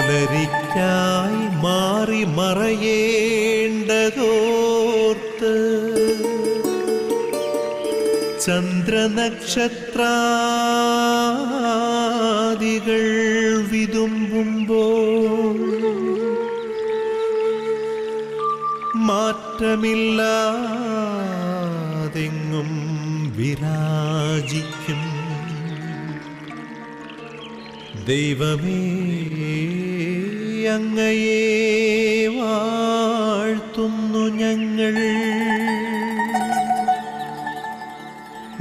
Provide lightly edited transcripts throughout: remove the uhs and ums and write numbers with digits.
പുലരിക്കായി മാറി മറയേണ്ടതോർത്ത് ചന്ദ്രനക്ഷത്രാദികൾ വിതുമ്പുമ്പോൾ മാറ്റമില്ലാതെങ്ങും വിരാജിക്കും ദൈവമേ, അങ്ങയെ വാഴ്ത്തുന്നു ഞങ്ങൾ.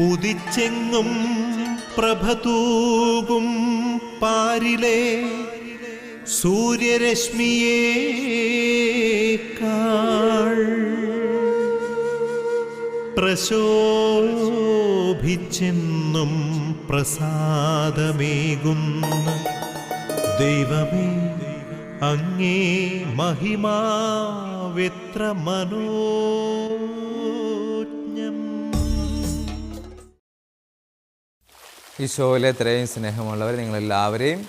ഉദിച്ചെങ്ങും പ്രഭതൂകും പാരിലെ സൂര്യരശ്മിയേക്കാൾ പ്രശോഭിച്ചെന്നും പ്രസാദമേകുന്ന ദൈവമേ, അങ്ങേ മഹിമാവെത്ര മനോജ്ഞം. ഈശോയിലെ ഇത്രയും സ്നേഹമുള്ളവർ, നിങ്ങളെല്ലാവരെയും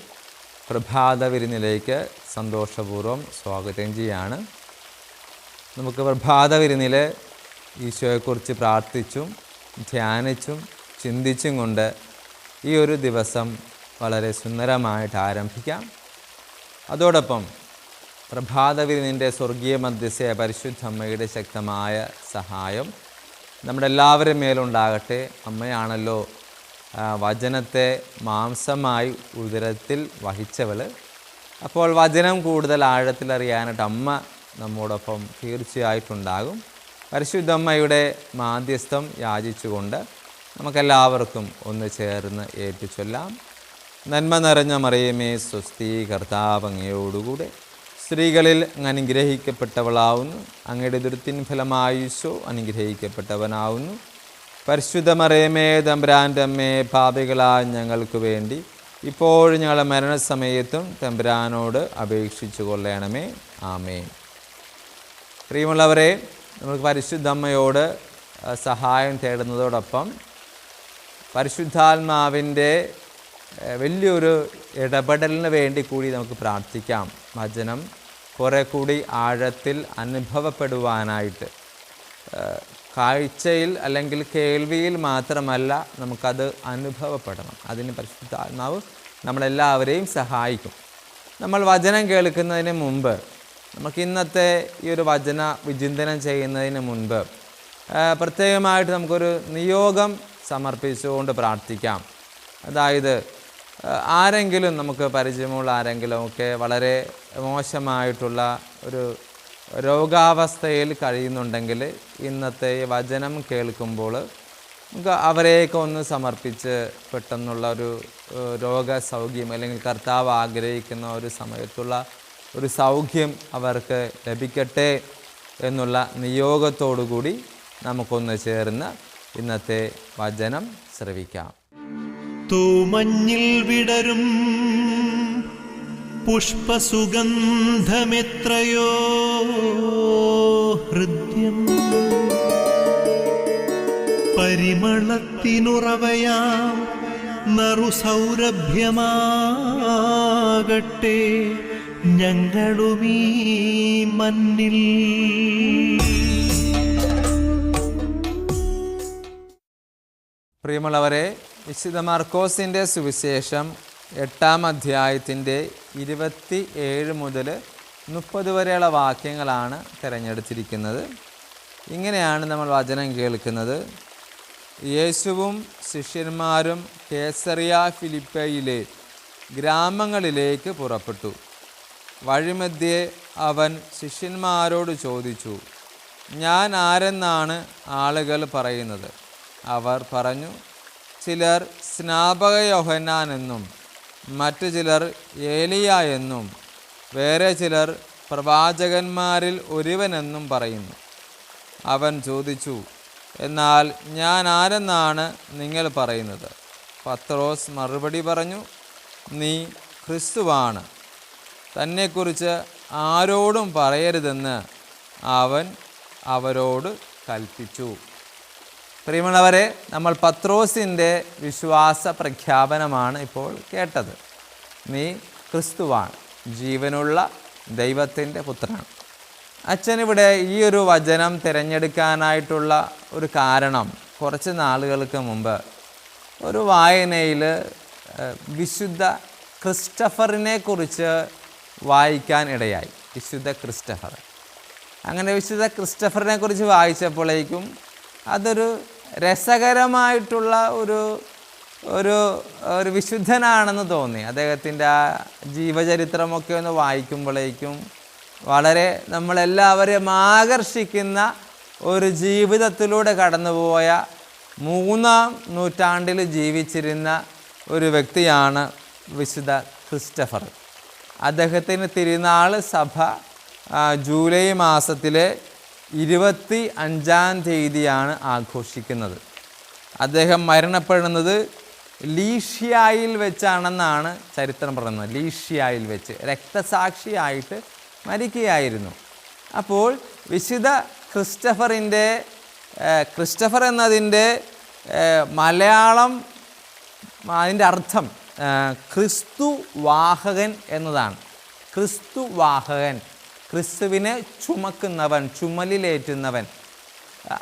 പ്രഭാത വിരുന്നിലേക്ക് സന്തോഷപൂർവ്വം സ്വാഗതം ചെയ്യാണ്. നമുക്ക് പ്രഭാത വിരുന്നിൽ ഈശോയെക്കുറിച്ച് പ്രാർത്ഥിച്ചും ധ്യാനിച്ചും ചിന്തിച്ചും കൊണ്ട് ഈ ഒരു ദിവസം വളരെ സുന്ദരമായിട്ട് ആരംഭിക്കാം. അതോടൊപ്പം പ്രഭാത വിരുന്നിൻ്റെ സ്വർഗീയ മധ്യസ്ഥയായ പരിശുദ്ധ അമ്മയുടെ ശക്തമായ സഹായം നമ്മുടെ എല്ലാവരും മേലുണ്ടാകട്ടെ. അമ്മയാണല്ലോ വചനത്തെ മാംസമായി ഉദരത്തിൽ വഹിച്ചവൾ. അപ്പോൾ വചനം കൂടുതൽ ആഴത്തിലറിയാനായിട്ട് അമ്മ നമ്മോടൊപ്പം തീർച്ചയായിട്ടുണ്ടാകും. പരിശുദ്ധ അമ്മയുടെ മാധ്യസ്ഥം യാചിച്ചുകൊണ്ട് നമുക്കെല്ലാവർക്കും ഒന്ന് ചേർന്ന് ഏറ്റുചൊല്ലാം. നന്മ നിറഞ്ഞ മറിയമേ സ്വസ്തി, കർത്താവ് അങ്ങയോടുകൂടെ സ്ത്രീകളിൽ അങ്ങ് അനുഗ്രഹിക്കപ്പെട്ടവളാവുന്നു. അങ്ങയുടെ ദുരിതത്തിൻ ഫലമായി ഈശോ അനുഗ്രഹിക്കപ്പെട്ടവനാവുന്നു. പരിശുദ്ധ മറിയമേ തമ്പുരാൻ്റെ അമ്മേ, പാപികളായ ഞങ്ങൾക്ക് വേണ്ടി ഇപ്പോഴും ഞങ്ങളുടെ മരണസമയത്തും തമ്പുരാനോട് അപേക്ഷിച്ചു കൊള്ളണമേ. ആമേൻ. പ്രിയമുള്ളവരെ, നമുക്ക് പരിശുദ്ധ അമ്മയോട് സഹായം തേടുന്നതോടൊപ്പം പരിശുദ്ധാത്മാവിൻ്റെ വലിയൊരു ഇടപെടലിന് വേണ്ടി കൂടി നമുക്ക് പ്രാർത്ഥിക്കാം. വചനം കുറേ കൂടി ആഴത്തിൽ അനുഭവപ്പെടുവാനായിട്ട്, കാഴ്ചയിൽ അല്ലെങ്കിൽ കേൾവിയിൽ മാത്രമല്ല, നമുക്കത് അനുഭവപ്പെടണം. അതിന് പരിശുദ്ധാത്മാവ് നമ്മളെല്ലാവരെയും സഹായിക്കും. നമ്മൾ വചനം കേൾക്കുന്നതിന് മുമ്പ്, നമുക്ക് ഇന്നത്തെ ഈ ഒരു വചന വിചിന്തനം ചെയ്യുന്നതിന് മുൻപ് പ്രത്യേകമായിട്ട് നമുക്കൊരു നിയോഗം സമർപ്പിച്ചുകൊണ്ട് പ്രാർത്ഥിക്കാം. അതായത് ആരെങ്കിലും, നമുക്ക് പരിചയമുള്ള ആരെങ്കിലുമൊക്കെ വളരെ മോശമായിട്ടുള്ള ഒരു രോഗാവസ്ഥയിൽ കഴിയുന്നുണ്ടെങ്കിൽ ഇന്നത്തെ വചനം കേൾക്കുമ്പോൾ നമുക്ക് അവരെയൊക്കെ ഒന്ന് സമർപ്പിച്ച് പെട്ടെന്നുള്ള ഒരു രോഗസൗഖ്യം, അല്ലെങ്കിൽ കർത്താവ് ആഗ്രഹിക്കുന്ന ഒരു സമയത്തുള്ള ഒരു സൗഖ്യം അവർക്ക് ലഭിക്കട്ടെ എന്നുള്ള നിയോഗത്തോടു കൂടി നമുക്കൊന്ന് ചേർന്ന് ഇന്നത്തെ വചനം ശ്രവിക്കാം. തൂമഞ്ഞിൽ വിടരും പുഷ്പസുഗന്ധമെത്രയോ ഹൃദ്യം, പരിമളത്തിനുറവയാം നറുസൗരഭ്യമാകട്ടെ ഞങ്ങളുമീ മണ്ണിൽ. പ്രിയമുള്ളവരെ, വിശുദ്ധ മർക്കോസിൻ്റെ സുവിശേഷം 8-ാം അധ്യായത്തിൻ്റെ 27 മുതൽ 30 വരെയുള്ള വാക്യങ്ങളാണ് തിരഞ്ഞെടുത്തിരിക്കുന്നത്. ഇങ്ങനെയാണ് നമ്മൾ വചനം കേൾക്കുന്നത്. യേശുവും ശിഷ്യന്മാരും കേസറിയ ഫിലിപ്പയിലെ ഗ്രാമങ്ങളിലേക്ക് പുറപ്പെട്ടു. വഴിമധ്യേ അവൻ ശിഷ്യന്മാരോട് ചോദിച്ചു, ഞാൻ ആരെന്നാണ് ആളുകൾ പറയുന്നത്? അവർ പറഞ്ഞു, ചിലർ സ്നാപക യോഹന്നാൻ എന്നും മറ്റു ചിലർ ഏലിയ എന്നും വേറെ ചിലർ പ്രവാചകന്മാരിൽ ഒരുവനെന്നും പറയുന്നു. അവൻ ചോദിച്ചു, എന്നാൽ ഞാൻ ആരെന്നാണ് നിങ്ങൾ പറയുന്നത്? പത്രോസ് മറുപടി പറഞ്ഞു, നീ ക്രിസ്തുവാണ്, തന്നെക്കുറിച്ച് ആരോടും പറയരുതെന്ന് അവൻ അവരോട് കൽപ്പിച്ചു. പ്രിയമുള്ളവരെ, നമ്മൾ പത്രോസിൻ്റെ വിശ്വാസ പ്രഖ്യാപനമാണ് ഇപ്പോൾ കേട്ടത്. നീ ക്രിസ്തുവാണ്. ജീവനുള്ള ദൈവത്തിൻ്റെ പുത്രനാണ്. അച്ഛനിവിടെ ഈ ഒരു വചനം തിരഞ്ഞെടുക്കാനായിട്ടുള്ള ഒരു കാരണം, കുറച്ച് നാളുകൾക്ക് മുമ്പ് ഒരു വായനയിൽ വിശുദ്ധ ക്രിസ്റ്റഫറിനെ കുറിച്ച് വായിക്കാൻ ഇടയായി. വിശുദ്ധ ക്രിസ്റ്റഫർ. അങ്ങനെ വിശുദ്ധ ക്രിസ്റ്റഫറിനെ കുറിച്ച് വായിച്ചപ്പോഴേക്കും അതൊരു രസകരമായിട്ടുള്ള ഒരു ഒരു ഒരു വിശുദ്ധനാണെന്ന് തോന്നി. അദ്ദേഹത്തിൻ്റെ ആ ജീവചരിത്രമൊക്കെ ഒന്ന് വായിക്കുമ്പോഴേക്കും വളരെ നമ്മളെല്ലാവരെയും ആകർഷിക്കുന്ന ഒരു ജീവിതത്തിലൂടെ കടന്നുപോയ 3-ാം നൂറ്റാണ്ടിൽ ജീവിച്ചിരുന്ന ഒരു വ്യക്തിയാണ് വിശുദ്ധ ക്രിസ്റ്റഫർ. അദ്ദേഹത്തിന് തിരുനാൾ സഭ ജൂലൈ മാസത്തിലെ 25-ാം തീയതിയാണ് ആഘോഷിക്കുന്നത്. അദ്ദേഹം മരണപ്പെടുന്നത് ലീഷ്യായിൽ വെച്ചാണെന്നാണ് ചരിത്രം പറയുന്നത്. ലീഷ്യായിൽ വെച്ച് രക്തസാക്ഷിയായിട്ട് മരിക്കുകയായിരുന്നു. അപ്പോൾ വിശുദ്ധ ക്രിസ്റ്റഫറിൻ്റെ ക്രിസ്റ്റഫർ എന്നതിൻ്റെ മലയാളം അതിൻ്റെ അർത്ഥം ക്രിസ്തു വാഹകൻ എന്നതാണ്. ക്രിസ്തു വാഹകൻ, ക്രിസ്തുവിനെ ചുമക്കുന്നവൻ, ചുമലിലേറ്റുന്നവൻ.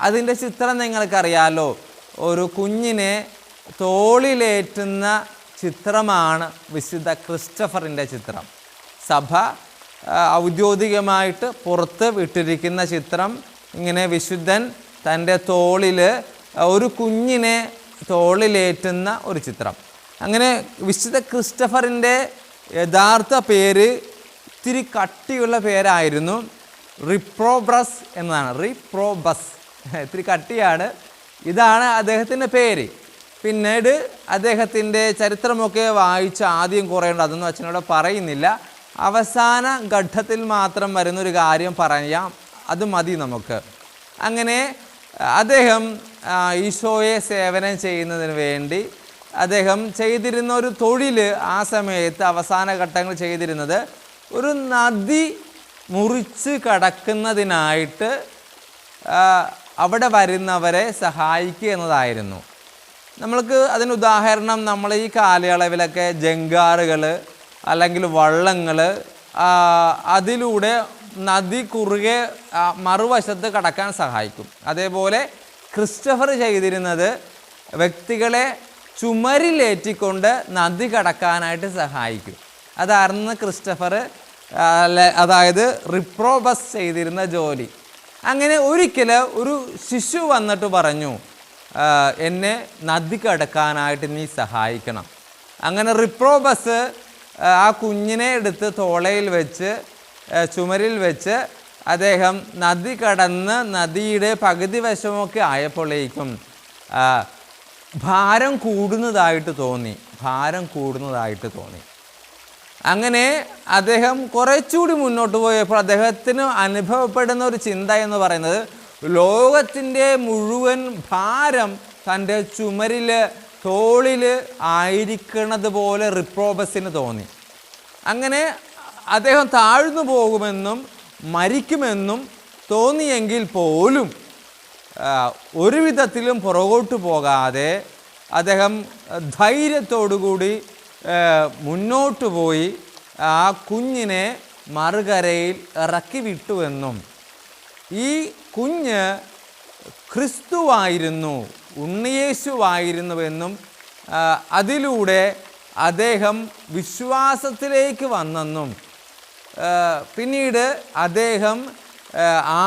അതിൻ്റെ ചിത്രം നിങ്ങൾക്കറിയാലോ. ഒരു കുഞ്ഞിനെ തോളിലേറ്റുന്ന ചിത്രമാണ് വിശുദ്ധ ക്രിസ്റ്റഫറിൻ്റെ ചിത്രം. സഭ ഔദ്യോഗികമായിട്ട് പുറത്ത് വിട്ടിരിക്കുന്ന ചിത്രം ഇങ്ങനെ വിശുദ്ധൻ തൻ്റെ തോളിൽ ഒരു കുഞ്ഞിനെ തോളിലേറ്റുന്ന ഒരു ചിത്രം. അങ്ങനെ വിശുദ്ധ ക്രിസ്റ്റഫറിൻ്റെ യഥാർത്ഥ പേര് ഇത്തിരി കട്ടിയുള്ള പേരായിരുന്നു. റിപ്രോബ്രസ് എന്നതാണ്. റിപ്രോബസ് ഇത്തിരി കട്ടിയാണ്. ഇതാണ് അദ്ദേഹത്തിൻ്റെ പേര്. പിന്നീട് അദ്ദേഹത്തിൻ്റെ ചരിത്രമൊക്കെ വായിച്ച് ആദ്യം കുറേയുണ്ട്, അതൊന്നും അച്ഛനോട് പറയുന്നില്ല. അവസാന ഘട്ടത്തിൽ മാത്രം വരുന്നൊരു കാര്യം പറയാം, അത് മതി നമുക്ക്. അങ്ങനെ അദ്ദേഹം ഈശോയെ സേവനം ചെയ്യുന്നതിന് വേണ്ടി അദ്ദേഹം ചെയ്തിരുന്ന ഒരു തൊഴിൽ, ആ സമയത്ത് അവസാന ഘട്ടങ്ങൾ ചെയ്തിരുന്നത് ഒരു നദി മുറിച്ച് കടക്കുന്നതിനായിട്ട് അവിടെ വരുന്നവരെ സഹായിക്കുക എന്നതായിരുന്നു. നമ്മൾക്ക് അതിന് ഉദാഹരണം, നമ്മൾ ഈ കാലയളവിലൊക്കെ ജങ്കാറുകൾ അല്ലെങ്കിൽ വള്ളങ്ങൾ അതിലൂടെ നദി കുറുകെ മറുവശത്ത് കടക്കാൻ സഹായിക്കും. അതേപോലെ ക്രിസ്റ്റഫർ ചെയ്തിരുന്നത് വ്യക്തികളെ ചുമരിലേറ്റിക്കൊണ്ട് നദി കടക്കാനായിട്ട് സഹായിക്കും. അതായിരുന്നു ക്രിസ്റ്റഫർ, അതായത് റിപ്രോബസ് ചെയ്തിരുന്ന ജോലി. അങ്ങനെ ഒരിക്കൽ ഒരു ശിശു വന്നിട്ട് പറഞ്ഞു, എന്നെ നദി കടക്കാനായിട്ട് നീ സഹായിക്കണം. അങ്ങനെ റിപ്രോബസ് ആ കുഞ്ഞിനെ എടുത്ത് തോളയിൽ വെച്ച് ചുമരിൽ വെച്ച് അദ്ദേഹം നദി കടന്ന് നദിയുടെ പകുതി വശമൊക്കെ ആയപ്പോഴേക്കും ഭാരം കൂടുന്നതായിട്ട് തോന്നി. അങ്ങനെ അദ്ദേഹം കുറച്ചുകൂടി മുന്നോട്ട് പോയപ്പോൾ അദ്ദേഹത്തിന് അനുഭവപ്പെടുന്ന ഒരു ചിന്ത എന്ന് പറയുന്നത്, ലോകത്തിൻ്റെ മുഴുവൻ ഭാരം തൻ്റെ ചുമരിൽ തോളിൽ ആയിരിക്കണത് പോലെ റിപ്രോബസിന് തോന്നി. അങ്ങനെ അദ്ദേഹം താഴ്ന്നു പോകുമെന്നും മരിക്കുമെന്നും തോന്നിയെങ്കിൽ പോലും ഒരു വിധത്തിലും പുറകോട്ട് പോകാതെ അദ്ദേഹം ധൈര്യത്തോടുകൂടി മുന്നോട്ട് പോയി ആ കുഞ്ഞിനെ മറുകരയിൽ ഇറക്കി വിട്ടുവെന്നും ഈ കുഞ്ഞ് ക്രിസ്തുവായിരുന്നു, ഉണ്ണിയേശുവായിരുന്നുവെന്നും അതിലൂടെ അദ്ദേഹം വിശ്വാസത്തിലേക്ക് വന്നെന്നും പിന്നീട് അദ്ദേഹം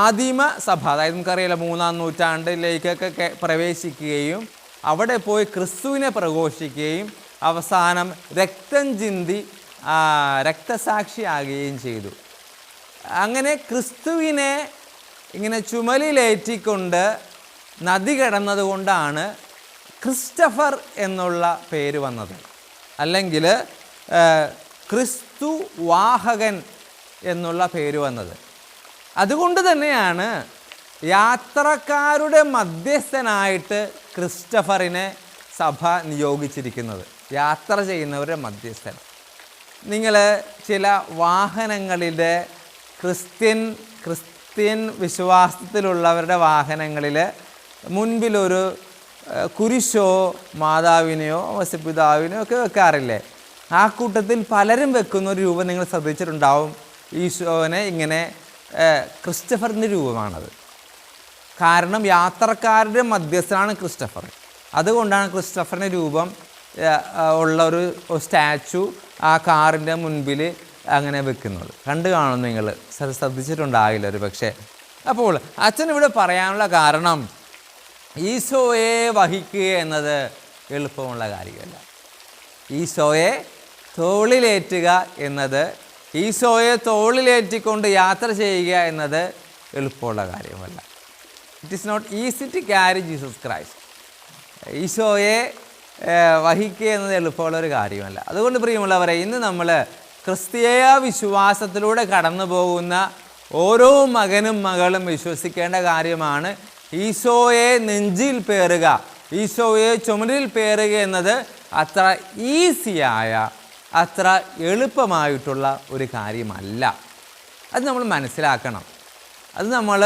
ആദിമ സഭ, അതായത് നമുക്കറിയാലോ 3-ാം നൂറ്റാണ്ടിലേക്കൊക്കെ പ്രവേശിക്കുകയും അവിടെ പോയി ക്രിസ്തുവിനെ പ്രഘോഷിക്കുകയും അവസാനം രക്തം ചിന്തി രക്തസാക്ഷിയാകുകയും ചെയ്തു. അങ്ങനെ ക്രിസ്തുവിനെ ഇങ്ങനെ ചുമലിലേറ്റിക്കൊണ്ട് നദി കടന്നതുകൊണ്ടാണ് ക്രിസ്റ്റഫർ എന്നുള്ള പേര് വന്നത്. അല്ലെങ്കിൽ ക്രിസ്തു വാഹകൻ എന്നുള്ള പേര് വന്നത്. അതുകൊണ്ട് തന്നെയാണ് യാത്രക്കാരുടെ മധ്യസ്ഥനായിട്ട് ക്രിസ്റ്റഫറിനെ സഭ നിയോഗിച്ചിരിക്കുന്നത്. യാത്ര ചെയ്യുന്നവരുടെ മധ്യസ്ഥൻ. നിങ്ങൾ ചില വാഹനങ്ങളിലെ ക്രിസ്ത്യൻ വിശ്വാസത്തിലുള്ളവരുടെ വാഹനങ്ങളിൽ മുൻപിലൊരു കുരിശോ മാതാവിനെയോ വസപിതാവിനെയോ ഒക്കെ വെക്കാറില്ലേ? ആ കൂട്ടത്തിൽ പലരും വെക്കുന്ന ഒരു രൂപം നിങ്ങൾ ശ്രദ്ധിച്ചിട്ടുണ്ടാവും. ഈശോനെ ഇങ്ങനെ ക്രിസ്റ്റഫറിൻ്റെ രൂപമാണത്. കാരണം യാത്രക്കാരുടെ മധ്യസ്ഥനാണ് ക്രിസ്റ്റഫർ. അതുകൊണ്ടാണ് ക്രിസ്റ്റഫറിൻ്റെ രൂപം ഉള്ള ഒരു സ്റ്റാച്ചു ആ കാറിൻ്റെ മുൻപിൽ അങ്ങനെ വെക്കുന്നത്. കണ്ടു കാണും നിങ്ങൾ, ശ്രദ്ധിച്ചിട്ടുണ്ടാകില്ല ഒരു പക്ഷേ. അപ്പോൾ അച്ഛൻ ഇവിടെ പറയാനുള്ള കാരണം ഈശോയെ വഹിക്കുക എന്നത് എളുപ്പമുള്ള കാര്യമല്ല. ഈശോയെ തോളിലേറ്റുക എന്നത്, ഈശോയെ തോളിലേറ്റിക്കൊണ്ട് യാത്ര ചെയ്യുക എന്നത് എളുപ്പമുള്ള കാര്യമല്ല. It is not easy to carry Jesus Christ. ഈശോയെ വഹിക്കുക എന്നത് എളുപ്പമുള്ളൊരു കാര്യമല്ല. അതുകൊണ്ട് പ്രിയമുള്ളവരെ, ഇന്ന് നമ്മൾ ക്രിസ്തീയ വിശ്വാസത്തിലൂടെ കടന്നു പോകുന്ന ഓരോ മകനും മകളും വിശ്വസിക്കേണ്ട കാര്യമാണ് ഈശോയെ നെഞ്ചിൽ പേറുക, ഈശോയെ ചുമലിൽ പേറുക എന്നത് അത്ര ഈസിയായ, അത്ര എളുപ്പമായിട്ടുള്ള ഒരു കാര്യമല്ല. അത് നമ്മൾ മനസ്സിലാക്കണം. അത് നമ്മൾ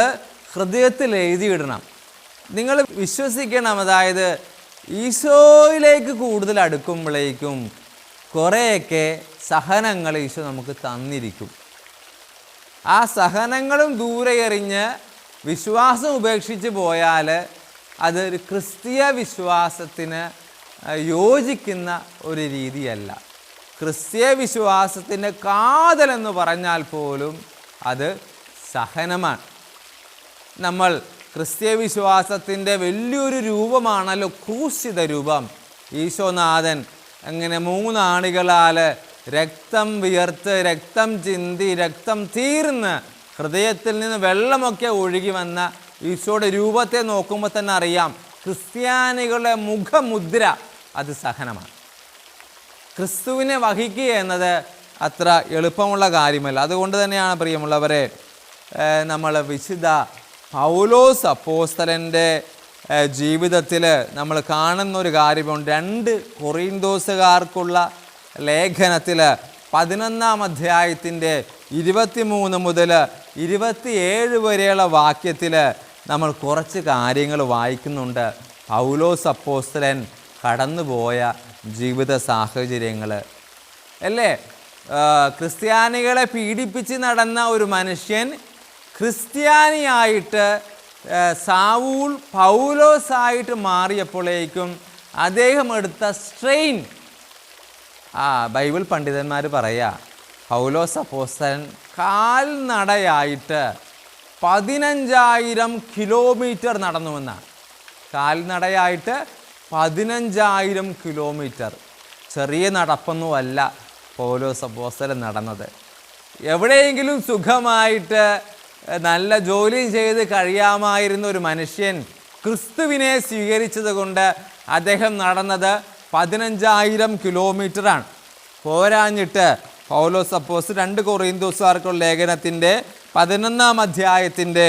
ഹൃദയത്തിൽ എഴുതിയിടണം. നിങ്ങൾ വിശ്വസിക്കണം. അതായത് ഈശോയിലേക്ക് കൂടുതൽ അടുക്കുമ്പോഴേക്കും കുറേയൊക്കെ സഹനങ്ങൾ ഈശോ നമുക്ക് തന്നിരിക്കും. ആ സഹനങ്ങളും ദൂരെ എറിഞ്ഞ് വിശ്വാസം ഉപേക്ഷിച്ച് പോയാൽ അതൊരു ക്രിസ്തീയ വിശ്വാസത്തിന് യോജിക്കുന്ന ഒരു രീതിയല്ല. ക്രിസ്തീയ വിശ്വാസത്തിൻ്റെ കാതലെന്ന് പറഞ്ഞാൽ പോലും അത് സഹനമാണ്. നമ്മൾ ക്രിസ്തീയ വിശ്വാസത്തിൻ്റെ വലിയൊരു രൂപമാണല്ലോ ക്രൂശിത രൂപം. ഈശോനാഥൻ അങ്ങനെ 3 ആണികളാൽ രക്തം വിയർത്ത്, രക്തം ചിന്തി, രക്തം തീർന്ന് ഹൃദയത്തിൽ നിന്ന് വെള്ളമൊക്കെ ഒഴുകി വന്ന ഈശോയുടെ രൂപത്തെ നോക്കുമ്പോൾ തന്നെ അറിയാം ക്രിസ്ത്യാനികളുടെ മുഖമുദ്ര അത് സഹനമാണ്. ക്രിസ്തുവിനെ വഹിക്കുക എന്നത് അത്ര എളുപ്പമുള്ള കാര്യമല്ല. അതുകൊണ്ട് തന്നെയാണ് പ്രിയമുള്ളവരെ, നമ്മൾ വിശുദ്ധ പൗലോസ് അപ്പോസ്തലൻ്റെ ജീവിതത്തിൽ നമ്മൾ കാണുന്നൊരു കാര്യമുണ്ട്. 2 കൊറിന്തോസുകാർക്കുള്ള ലേഖനത്തിൽ 11-ാം അധ്യായത്തിൻ്റെ 23 മുതൽ 27 വരെയുള്ള വാക്യത്തിൽ നമ്മൾ കുറച്ച് കാര്യങ്ങൾ വായിക്കുന്നുണ്ട്. പൗലോസ് അപ്പോസ്തലൻ കടന്നുപോയ ജീവിത സാഹചര്യങ്ങൾ അല്ലേ. ക്രിസ്ത്യാനികളെ പീഡിപ്പിച്ച് നടന്ന ഒരു മനുഷ്യൻ ക്രിസ്ത്യാനിയായിട്ട് സാവൂൾ പൗലോസായിട്ട് മാറിയപ്പോഴേക്കും അദ്ദേഹം എടുത്ത സ്ട്രെയിൻ, ബൈബിൾ പണ്ഡിതന്മാർ പറയുക, പൗലോസ് അപ്പോസ്തലൻ കാൽനടയായിട്ട് 15,000 കിലോമീറ്റർ നടന്നുവെന്നാണ്. കാൽനടയായിട്ട് 15,000 കിലോമീറ്റർ. ചെറിയ നടപ്പൊന്നുമല്ല പൗലോസ് അപ്പോസ്തലൻ നടന്നത്. എവിടെയെങ്കിലും സുഖമായിട്ട് നല്ല ജോലിയും ചെയ്ത് കഴിയാമായിരുന്ന ഒരു മനുഷ്യൻ ക്രിസ്തുവിനെ സ്വീകരിച്ചത് കൊണ്ട് അദ്ദേഹം നടന്നത് 15,000 കിലോമീറ്ററാണ്. പോരാഞ്ഞിട്ട് പൗലോസ് അപ്പോസ്തലൻ 2 കൊറിന്തോസുകാർക്കുള്ള ലേഖനത്തിൻ്റെ 11-ാം അധ്യായത്തിൻ്റെ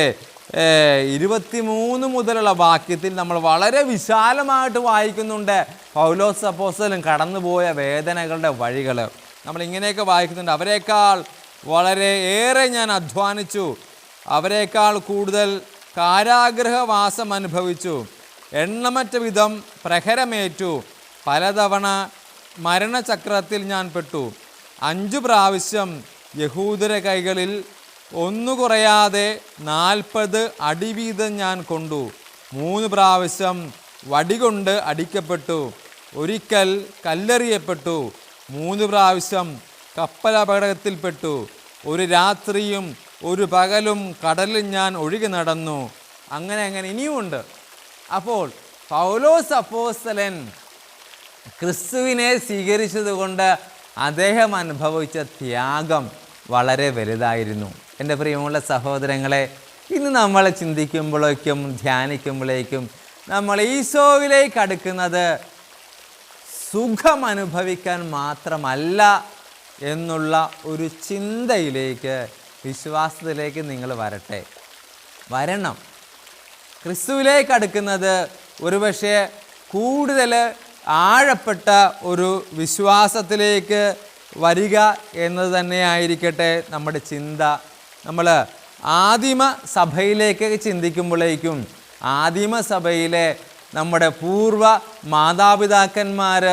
23 മുതലുള്ള വാക്യത്തിൽ നമ്മൾ വളരെ വിശാലമായിട്ട് വായിക്കുന്നുണ്ട് പൗലോസ് അപ്പോസ്തലൻ കടന്നുപോയ വേദനകളുടെ വഴികൾ. നമ്മളിങ്ങനെയൊക്കെ വായിക്കുന്നുണ്ട്. അവരെക്കാൾ വളരെ ഏറെ ഞാൻ അധ്വാനിച്ചു, അവരെക്കാൾ കൂടുതൽ കാരാഗൃഹവാസം അനുഭവിച്ചു, എണ്ണമറ്റ വിധം പ്രഹരമേറ്റു, പലതവണ മരണചക്രത്തിൽ ഞാൻ പെട്ടു, 5 പ്രാവശ്യം യഹൂദരുടെ കൈകളിൽ ഒന്നു കുറയാതെ 40 അടി വീതം ഞാൻ കൊണ്ടു, 3 പ്രാവശ്യം വടികൊണ്ട് അടിക്കപ്പെട്ടു, ഒരിക്കൽ കല്ലെറിയപ്പെട്ടു, 3 പ്രാവശ്യം കപ്പലപകടത്തിൽപ്പെട്ടു, ഒരു രാത്രിയും ഒരു പകലും കടലിൽ ഞാൻ ഒഴുകി നടന്നു. അങ്ങനെ ഇനിയുമുണ്ട്. അപ്പോൾ പൗലോസ് അപ്പോസ്തലൻ ക്രിസ്തുവിനെ സ്വീകരിച്ചതുകൊണ്ട് അദ്ദേഹം അനുഭവിച്ച ത്യാഗം വളരെ വലുതായിരുന്നു. എൻ്റെ പ്രിയമുള്ള സഹോദരങ്ങളെ, ഇന്ന് നമ്മൾ ചിന്തിക്കുമ്പോഴേക്കും ധ്യാനിക്കുമ്പോഴേക്കും നമ്മൾ ഈശോയിലേക്ക് അടുക്കുന്നത് സുഖം അനുഭവിക്കാൻ മാത്രമല്ല എന്നുള്ള ഒരു ചിന്തയിലേക്ക്, വിശ്വാസത്തിലേക്ക് നിങ്ങൾ വരണം. ക്രിസ്തുവിലേക്ക് അടുക്കുന്നത് ഒരുപക്ഷെ കൂടുതൽ ആഴപ്പെട്ട ഒരു വിശ്വാസത്തിലേക്ക് വരിക എന്നത് തന്നെയായിരിക്കട്ടെ നമ്മുടെ ചിന്ത. നമ്മൾ ആദിമ സഭയിലേക്ക് ചിന്തിക്കുമ്പോഴേക്കും ആദിമസഭയിലെ നമ്മുടെ പൂർവ്വ മാതാപിതാക്കന്മാർ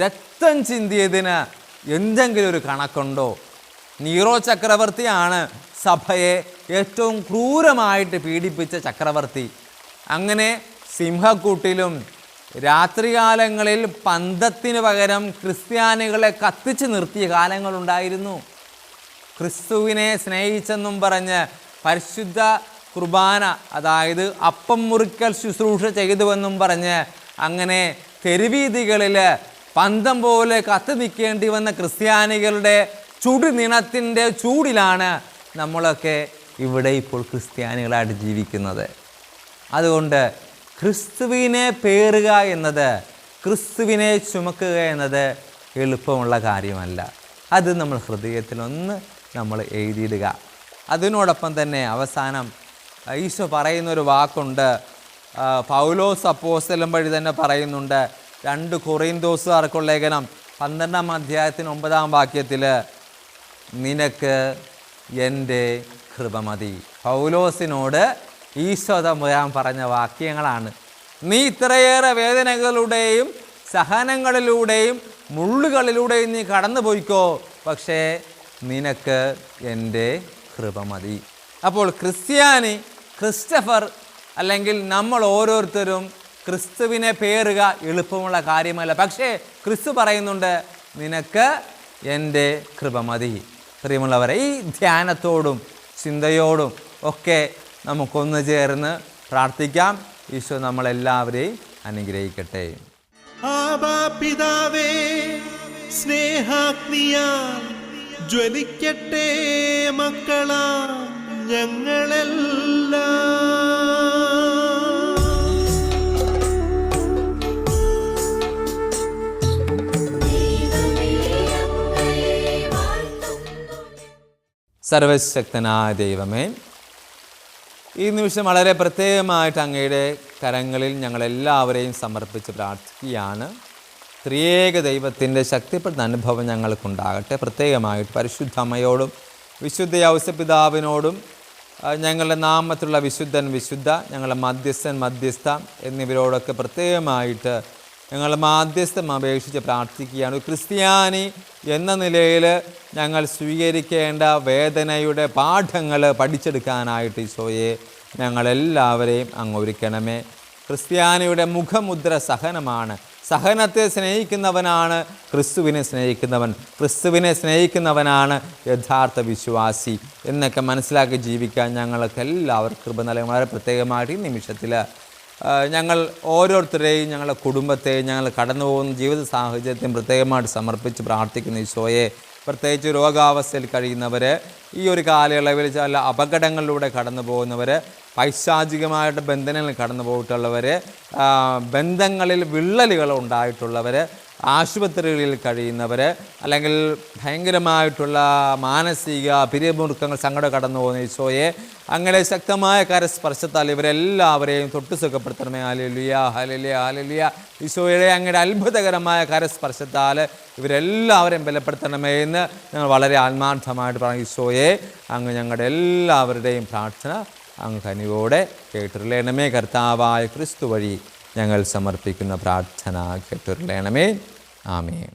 രക്തം ചിന്തിയതിന് എന്തെങ്കിലും ഒരു കണക്കുണ്ടോ? നീറോ ചക്രവർത്തിയാണ് സഭയെ ഏറ്റവും ക്രൂരമായിട്ട് പീഡിപ്പിച്ച ചക്രവർത്തി. അങ്ങനെ സിംഹക്കൂട്ടിലും രാത്രികാലങ്ങളിൽ പന്തത്തിന് പകരം ക്രിസ്ത്യാനികളെ കത്തിച്ച് നിർത്തിയ കാലങ്ങളുണ്ടായിരുന്നു. ക്രിസ്തുവിനെ സ്നേഹിച്ചെന്നും പറഞ്ഞ് പരിശുദ്ധ കുർബാന, അതായത് അപ്പം മുറിക്കൽ ശുശ്രൂഷ ചെയ്തുവെന്നും പറഞ്ഞ് അങ്ങനെ തെരുവീതികളിൽ പന്തം പോലെ കത്തി നിൽക്കേണ്ടി വന്ന ക്രിസ്ത്യാനികളുടെ ചുടുനിണത്തിൻ്റെ ചൂടിലാണ് നമ്മളൊക്കെ ഇവിടെ ഇപ്പോൾ ക്രിസ്ത്യാനികളായിട്ട് ജീവിക്കുന്നത്. അതുകൊണ്ട് ക്രിസ്തുവിനെ പേറുക എന്നത്, ക്രിസ്തുവിനെ ചുമക്കുക എന്നത് എളുപ്പമുള്ള കാര്യമല്ല. അത് നമ്മൾ ഹൃദയത്തിലൊന്ന് നമ്മൾ എഴുതിയിടുക. അതിനോടൊപ്പം തന്നെ അവസാനം ഈശോ പറയുന്നൊരു വാക്കുണ്ട്, പൗലോസ് അപ്പോസ്തലൻ വഴി തന്നെ പറയുന്നുണ്ട്. 2 കൊറിന്തോസുകാർക്കുള്ള ലേഖനം 12-ാം അധ്യായത്തിന് 9-ാം വാക്യത്തിൽ, നിനക്ക് എൻ്റെ കൃപ മതി. പൗലോസിനോട് ഈശോ തമ്പുരാൻ പറഞ്ഞ വാക്യങ്ങളാണ്. നീ ഇത്രയേറെ വേദനകളുടെയും സഹനങ്ങളിലൂടെയും മുള്ളുകളിലൂടെയും നീ കടന്നു പോയിക്കോ, പക്ഷേ നിനക്ക് എൻ്റെ കൃപ മതി. അപ്പോൾ ക്രിസ്ത്യാനി, ക്രിസ്റ്റഫർ അല്ലെങ്കിൽ നമ്മൾ ഓരോരുത്തരും ക്രിസ്തുവിനെ പേറുക എളുപ്പമുള്ള കാര്യമല്ല. പക്ഷേ ക്രിസ്തു പറയുന്നുണ്ട്, നിനക്ക് എൻ്റെ കൃപ മതി. പ്രിയമുള്ളവരെ, ഈ ധ്യാനത്തോടും ചിന്തയോടും ഒക്കെ നമുക്കൊന്ന് ചേർന്ന് പ്രാർത്ഥിക്കാം. ഈശോ നമ്മളെല്ലാവരെയും അനുഗ്രഹിക്കട്ടെ. ആബാ പിതാവേ, സ്നേഹാഗ്നിയാൽ ജ്വലിക്കട്ടെ മക്കളാ ഞങ്ങളെല്ലാം. സർവശക്തനായ ദൈവമേ, ഈ നിമിഷം വളരെ പ്രത്യേകമായിട്ട് അങ്ങയുടെ കരങ്ങളിൽ ഞങ്ങളെല്ലാവരെയും സമർപ്പിച്ച് പ്രാർത്ഥിക്കുകയാണ്. ത്രിയേക ദൈവത്തിൻ്റെ ശക്തിപ്പെടുന്ന അനുഭവം ഞങ്ങൾക്കുണ്ടാകട്ടെ. പ്രത്യേകമായിട്ട് പരിശുദ്ധ അമ്മയോടും വിശുദ്ധ ഔസപിതാവിനോടും ഞങ്ങളുടെ നാമത്തിലുള്ള വിശുദ്ധൻ, വിശുദ്ധ, ഞങ്ങളുടെ മധ്യസ്ഥൻ, മധ്യസ്ഥ എന്നിവരോടൊക്കെ പ്രത്യേകമായിട്ട് ഞങ്ങൾ മാധ്യസ്ഥം അപേക്ഷിച്ച് പ്രാർത്ഥിക്കുകയാണ്. ക്രിസ്ത്യാനി എന്ന നിലയിൽ ഞങ്ങൾ സ്വീകരിക്കേണ്ട വേദനയുടെ പാഠങ്ങൾ പഠിച്ചെടുക്കാനായിട്ട് ഈശോയെ ഞങ്ങളെല്ലാവരെയും അങ്ങ് ഒരുക്കണമേ. ക്രിസ്ത്യാനിയുടെ മുഖമുദ്ര സഹനമാണ്. സഹനത്തെ സ്നേഹിക്കുന്നവനാണ് ക്രിസ്തുവിനെ സ്നേഹിക്കുന്നവൻ. ക്രിസ്തുവിനെ സ്നേഹിക്കുന്നവനാണ് യഥാർത്ഥ വിശ്വാസി എന്നൊക്കെ മനസ്സിലാക്കി ജീവിക്കാൻ ഞങ്ങൾക്ക് എല്ലാവർക്കും കൃപ നൽകും. വളരെ പ്രത്യേകമായിട്ട് ഈ നിമിഷത്തിൽ ഞങ്ങൾ ഓരോരുത്തരെയും, ഞങ്ങളുടെ കുടുംബത്തെയും, ഞങ്ങൾ കടന്നു പോകുന്ന ജീവിത സാഹചര്യത്തെയും പ്രത്യേകമായിട്ട് സമർപ്പിച്ച് പ്രാർത്ഥിക്കുന്ന ഈശോയെ, പ്രത്യേകിച്ച് രോഗാവസ്ഥയിൽ കഴിയുന്നവർ, ഈ ഒരു കാലയളവിൽ ചില അപകടങ്ങളിലൂടെ കടന്നു പോകുന്നവർ, പൈശാചികമായിട്ട് ബന്ധനങ്ങളിൽ കടന്നു പോയിട്ടുള്ളവർ, ബന്ധങ്ങളിൽ വിള്ളലുകൾ ഉണ്ടായിട്ടുള്ളവർ, ആശുപത്രികളിൽ കഴിയുന്നവർ, അല്ലെങ്കിൽ ഭയങ്കരമായിട്ടുള്ള മാനസിക പിരിമുറുക്കങ്ങൾ, സങ്കടം കടന്നു പോകുന്ന ഈശോയെ അങ്ങനെ ശക്തമായ കരസ്പർശത്താൽ ഇവരെല്ലാവരെയും തൊട്ട് സുഖപ്പെടുത്തണമേ. Hallelujah, hallelujah, hallelujah. ഈശോയുടെ അങ്ങയുടെ അത്ഭുതകരമായ കരസ്പർശത്താൽ ഇവരെല്ലാവരെയും ബലപ്പെടുത്തണമേ എന്ന് ഞങ്ങൾ വളരെ ആത്മാർത്ഥമായിട്ട് പറഞ്ഞു. ഈശോയെ അങ്ങ് ഞങ്ങളുടെ എല്ലാവരുടെയും പ്രാർത്ഥന അങ്ങ് കനിവോടെ കേട്ടുരുളയണമേ. കർത്താവായ ക്രിസ്തു വഴി ഞങ്ങൾ സമർപ്പിക്കുന്ന പ്രാർത്ഥന കേട്ടുരുളയണമേ. ആമേൻ.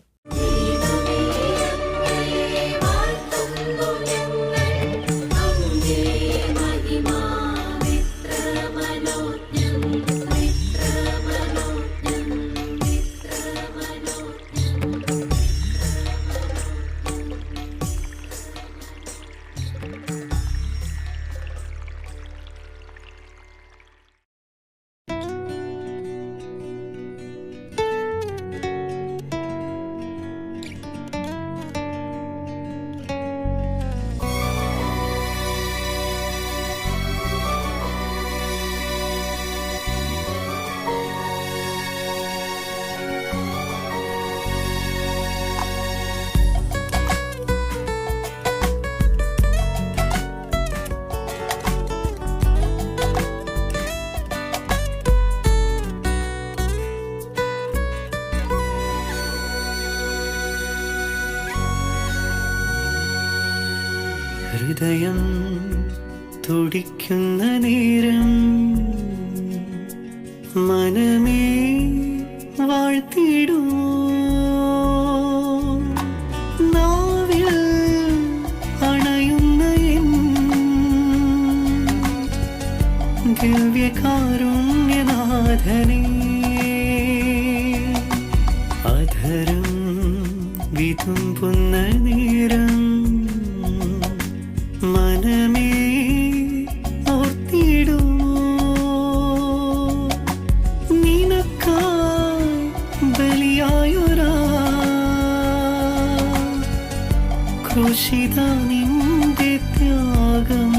ഹൃദയം തുടിക്കുന്ന നേരം മനമേ വാഴ്ത്തിടുമോ, ദിവ്യകാരുണ്യനാഥനേ, അധരം വിതുമ്പുന്ന നേരം മനമേ ഓർത്തിടുമോ നിനക്കായി ബലിയായൊരാ ക്രൂശിത നിന്റെ ത്യാഗം.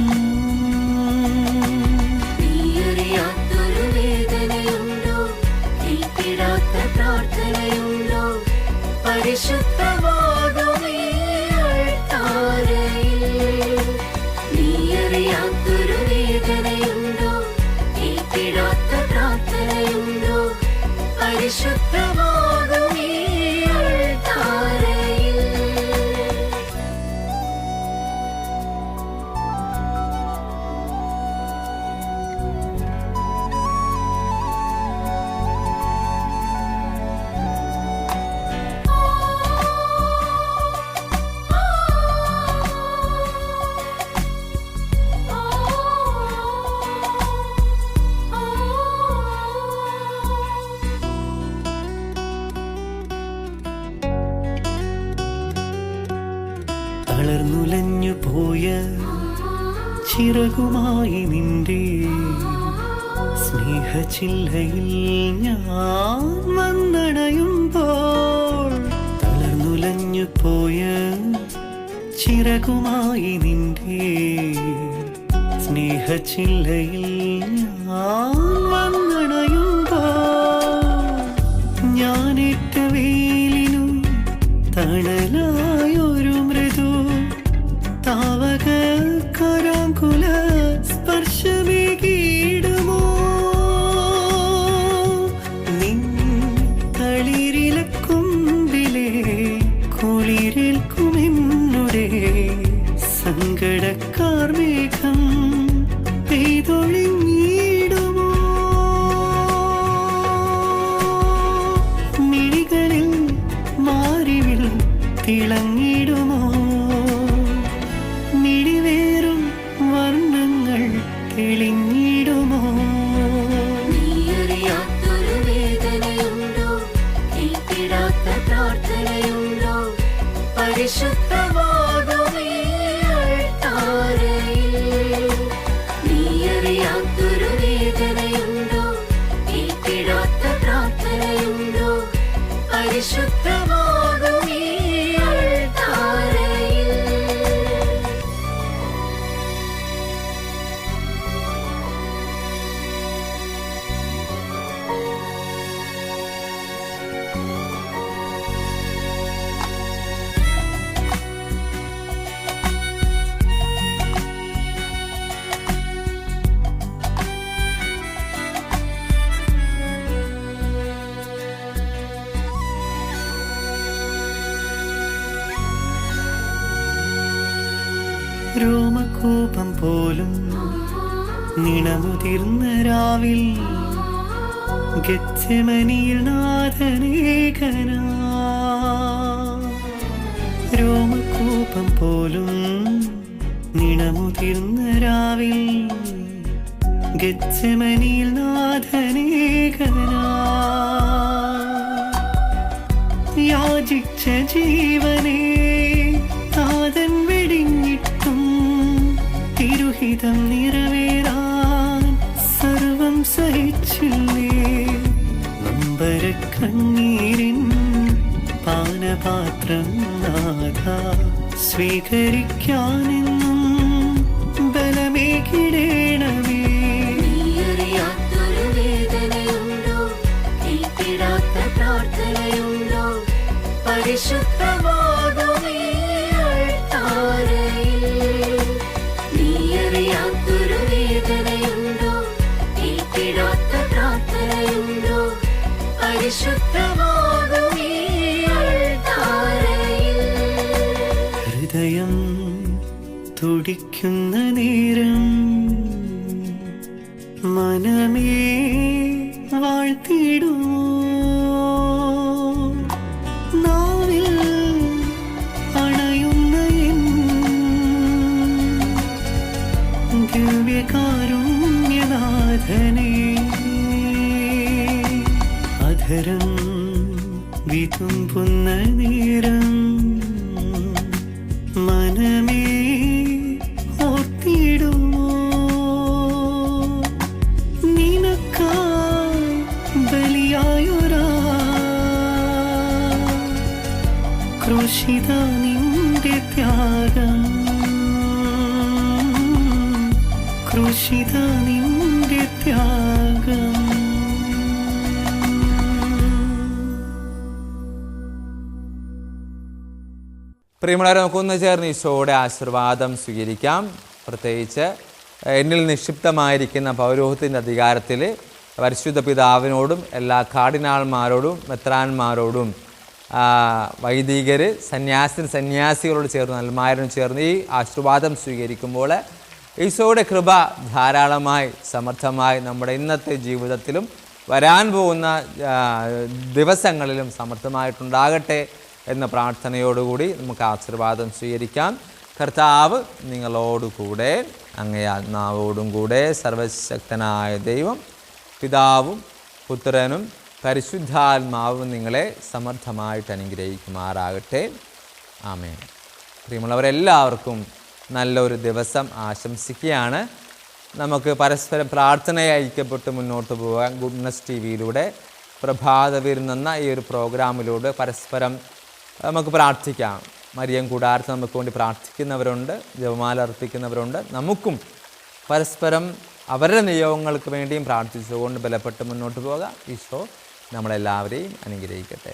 നീയറിയാത്തൊരു വേദനയുണ്ടോ, കേൾപ്പിടാത്ത പ്രാർത്ഥനയുണ്ടോ, പരിശുദ്ധമാകുമേ അൾത്താരയിൽ. നീയറിയാത്തൊരു വേദനയുണ്ടോ, കേൾപ്പിടാത്ത പ്രാർത്ഥനയുണ്ടോ, പരിശുദ്ധമാകുമേ അൾത്താരയിൽ. തളർന്നുലഞ്ഞു പോയ ചിറകുമായി നിന്റെ സ്നേഹചില്ലയിൽ ഞാൻ വന്നണയുമ്പോൾ, തളർന്നുലഞ്ഞു പോയ ചിറകുമായി നിന്റെ സ്നേഹചില്ലയിൽ ഞാൻ വന്നണയുമ്പോൾ, ഞാനേറ്റ വെയിലിനു തണലായൊരു മൃദു താവക കരാങ്കുല സ്പർശമേകിടുമോ നിൻ തളിരിലക്കൊമ്പിലെ കുളിരേൽക്കുമെന്നുടെ സങ്കടക്കാർമേഘം പെയ്തൊഴിഞ്ഞിടുമോ മിഴികളിൽ മാറിവിൽ തിളങ്ങിടുമോ മിഴിവേറും വർണ്ണങ്ങൾ തെളിഞ്ഞിടുമോ. നീയറിയാത്തൊരു വേദനയുണ്ടോ, കേൾപ്പിടാത്ത പ്രാർത്ഥനയുണ്ടോ, പരിശുദ്ധമാകുമേ അൾത്താരയിൽ. നീയറിയാത്തൊരു വേദനയുണ്ടോ, കേൾപ്പിടാത്ത പ്രാർത്ഥനയുണ്ടോ, പരിശുദ്ധമാകുമേ അൾത്താരയിൽ. രോമകൂപം പോലും നിണമുതിർന്ന രാവിൽ ഗെത്സെമനിയിൽ നാഥനേകനാ, രോമകൂപം പോലും നിണമുതിർന്ന രാവിൽ ഗെത്സെമനിയിൽ നാഥനേകനാ, യാചിച്ച ജീവനെ നാഥൻ വെടിഞ്ഞിട്ടും തിരുഹിതം നിറവേറാൻ സർവം സഹിച്ചില്ലേ. നമ്പര കണ്ണീരിൻ പാനപാത്രം നാഥ സ്വീകരിക്കാനെന്നും ബലമേകിടേണമേ. നീയറിയാത്തൊരു വേദനയുണ്ടോ, കേൾപ്പിടാത്ത പ്രാർത്ഥനയുണ്ടോ, പരിശുദ്ധമാകുമേ അൾത്താരയിൽ. നീയറിയാത്തൊരു വേദനയുണ്ടോ, കേൾപ്പിടാത്ത പ്രാർത്ഥനയുണ്ടോ, പരിശുദ്ധമാകുമേ അൾത്താരയിൽ. ഹൃദയം തുടിക്കുന്ന നേരം മനമേ വാഴ്ത്തിടുമോ നാവിൽ അണയുന്ന എൻ ദിവ്യകാരുണ്യനാഥ നാഥനേ അധരം വിതുമ്പുന്ന നേരം മനമേ ഓർത്തിടുമോ നിനക്കായി ബലിയായൊരാ ക്രൂശിത നിന്റെ ത്യാഗം ക്രൂശിത നിന്റെ ത്യാഗം പ്രിയമുള്ളവരെ, നമുക്കൊന്ന് ചേർന്ന് ഈശോയുടെ ആശീർവാദം സ്വീകരിക്കാം. പ്രത്യേകിച്ച് എന്നിൽ നിക്ഷിപ്തമായിരിക്കുന്ന പൗരോഹിത്യത്തിൻ്റെ അധികാരത്തിൽ പരിശുദ്ധ പിതാവിനോടും എല്ലാ കാർഡിനാൾമാരോടും മെത്രാന്മാരോടും വൈദികർ സന്യാസികളോട് ചേർന്ന് നൽമാരോടും ചേർന്ന് ഈ ആശീർവാദം സ്വീകരിക്കുമ്പോൾ ഈശോയുടെ കൃപ ധാരാളമായി സമർത്ഥമായി നമ്മുടെ ഇന്നത്തെ ജീവിതത്തിലും വരാൻ പോകുന്ന ദിവസങ്ങളിലും സമർത്ഥമായിട്ടുണ്ടാകട്ടെ എന്ന പ്രാർത്ഥനയോടുകൂടി നമുക്ക് ആശീർവാദം സ്വീകരിക്കാം. കർത്താവ് നിങ്ങളോടുകൂടെ, അങ്ങേ ആത്മാവോടും കൂടെ. സർവശക്തനായ ദൈവം പിതാവും പുത്രനും പരിശുദ്ധാത്മാവും നിങ്ങളെ സമർത്ഥമായിട്ട് അനുഗ്രഹിക്കുമാറാകട്ടെ. ആമേൻ. പ്രിയമുള്ളവരെല്ലാവർക്കും നല്ലൊരു ദിവസം ആശംസിക്കുകയാണ്. നമുക്ക് പരസ്പരം പ്രാർത്ഥനയെ ഐക്യപ്പെട്ട് മുന്നോട്ട് പോകാൻ ഗുഡ്നസ് TV-യിലൂടെ പ്രഭാത വിരുന്നെന്ന ഈ ഒരു പ്രോഗ്രാമിലൂടെ പരസ്പരം നമുക്ക് പ്രാർത്ഥിക്കാം. മരിയം കൂടാരത്ത് നമുക്ക് വേണ്ടി പ്രാർത്ഥിക്കുന്നവരുണ്ട്, ജപമാല അർപ്പിക്കുന്നവരുണ്ട്. നമുക്കും പരസ്പരം അവരുടെ നിയോഗങ്ങൾക്ക് വേണ്ടിയും പ്രാർത്ഥിച്ചുകൊണ്ട് ബലപ്പെട്ട് മുന്നോട്ട് പോകാം. ഈശോ നമ്മളെല്ലാവരെയും അനുഗ്രഹിക്കട്ടെ.